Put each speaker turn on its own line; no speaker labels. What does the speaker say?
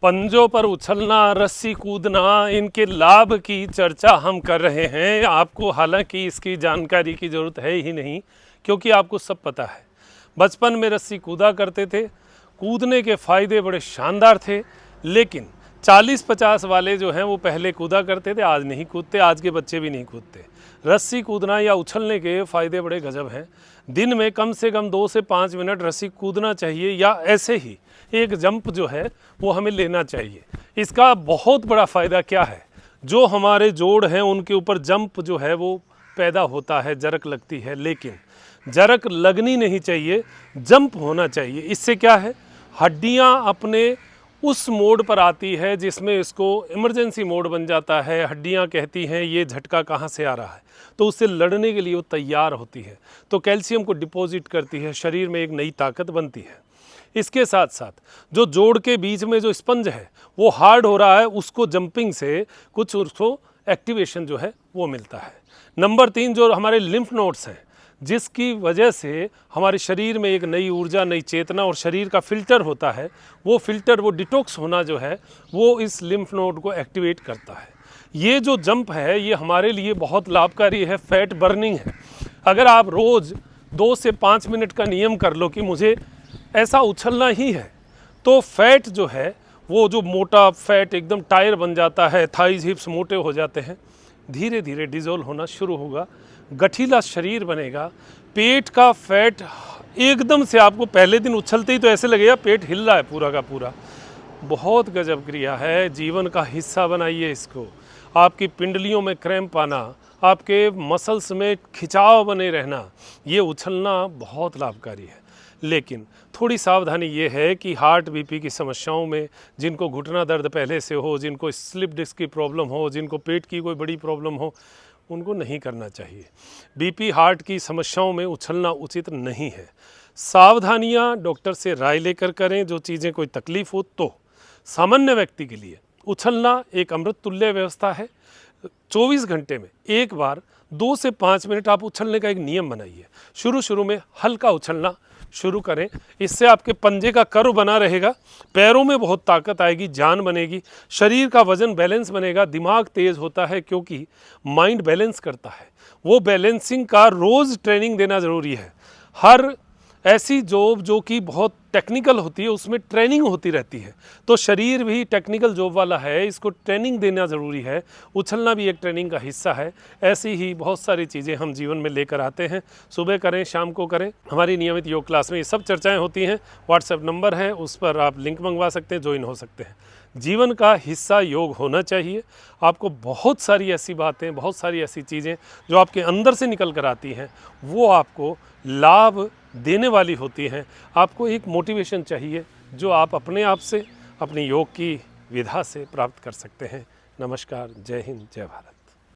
पंजों पर उछलना, रस्सी कूदना, इनके लाभ की चर्चा हम कर रहे हैं। आपको हालांकि इसकी जानकारी की ज़रूरत है ही नहीं, क्योंकि आपको सब पता है। बचपन में रस्सी कूदा करते थे, कूदने के फ़ायदे बड़े शानदार थे, लेकिन 40-50 वाले जो हैं वो पहले कूदा करते थे, आज नहीं कूदते, आज के बच्चे भी नहीं कूदते। रस्सी कूदना या उछलने के फ़ायदे बड़े गजब हैं। दिन में कम से कम 2 से 5 मिनट रस्सी कूदना चाहिए, या ऐसे ही एक जंप जो है वो हमें लेना चाहिए। इसका बहुत बड़ा फ़ायदा क्या है, जो हमारे जोड़ हैं उनके ऊपर जंप जो है वो पैदा होता है, जरक लगती है, लेकिन जरक लगनी नहीं चाहिए, जंप होना चाहिए। इससे क्या है, हड्डियां अपने उस मोड पर आती है जिसमें इसको इमरजेंसी मोड बन जाता है। हड्डियां कहती हैं ये झटका कहाँ से आ रहा है, तो उससे लड़ने के लिए वो तैयार होती है, तो कैल्शियम को डिपॉजिट करती है, शरीर में एक नई ताकत बनती है। इसके साथ साथ जो जोड़ के बीच में जो स्पंज है वो हार्ड हो रहा है, उसको जंपिंग से कुछ उसको एक्टिवेशन जो है वो मिलता है। नंबर 3, जो हमारे लिम्फ नोड्स हैं, जिसकी वजह से हमारे शरीर में एक नई ऊर्जा, नई चेतना और शरीर का फिल्टर होता है, वो फिल्टर, वो डिटॉक्स होना जो है वो इस लिम्फ नोड को एक्टिवेट करता है। ये जो जंप है ये हमारे लिए बहुत लाभकारी है, फैट बर्निंग है। अगर आप रोज़ 2 से 5 मिनट का नियम कर लो कि मुझे ऐसा उछलना ही है, तो फैट जो है वो जो मोटा फैट एकदम टायर बन जाता है, थाइज हिप्स मोटे हो जाते हैं, धीरे धीरे डिज़ोल्व होना शुरू होगा, गठीला शरीर बनेगा। पेट का फैट एकदम से आपको पहले दिन उछलते ही तो ऐसे लगेगा पेट हिल रहा है पूरा का पूरा। बहुत गजब क्रिया है, जीवन का हिस्सा बनाइए इसको। आपकी पिंडलियों में क्रैम्प आना, आपके मसल्स में खिंचाव बने रहना, ये उछलना बहुत लाभकारी है। लेकिन थोड़ी सावधानी ये है कि हार्ट बीपी की समस्याओं में, जिनको घुटना दर्द पहले से हो, जिनको स्लिप डिस्क की प्रॉब्लम हो, जिनको पेट की कोई बड़ी प्रॉब्लम हो, उनको नहीं करना चाहिए। बीपी हार्ट की समस्याओं में उछलना उचित नहीं है। सावधानियां डॉक्टर से राय लेकर करें। जो चीज़ें कोई तकलीफ़ हो तो सामान्य व्यक्ति के लिए उछलना एक अमृत तुल्य व्यवस्था है। 24 घंटे में एक बार 2 से 5 मिनट आप उछलने का एक नियम बनाइए। शुरू में हल्का उछलना शुरू करें, इससे आपके पंजे का कर्व बना रहेगा, पैरों में बहुत ताकत आएगी, जान बनेगी, शरीर का वजन बैलेंस बनेगा, दिमाग तेज़ होता है क्योंकि माइंड बैलेंस करता है। वो बैलेंसिंग का रोज़ ट्रेनिंग देना ज़रूरी है। हर ऐसी जॉब जो कि बहुत टेक्निकल होती है उसमें ट्रेनिंग होती रहती है, तो शरीर भी टेक्निकल जॉब वाला है, इसको ट्रेनिंग देना ज़रूरी है। उछलना भी एक ट्रेनिंग का हिस्सा है। ऐसी ही बहुत सारी चीज़ें हम जीवन में लेकर आते हैं, सुबह करें, शाम को करें। हमारी नियमित योग क्लास में ये सब चर्चाएं होती हैं। व्हाट्सएप नंबर है, उस पर आप लिंक मंगवा सकते हैं, ज्वाइन हो सकते हैं। जीवन का हिस्सा योग होना चाहिए। आपको बहुत सारी ऐसी बातें, बहुत सारी ऐसी चीज़ें जो आपके अंदर से निकल कर आती हैं, वो आपको लाभ देने वाली होती हैं। आपको एक मोटिवेशन चाहिए जो आप अपने आप से, अपनी योग की विधा से प्राप्त कर सकते हैं। नमस्कार, जय हिंद, जय भारत।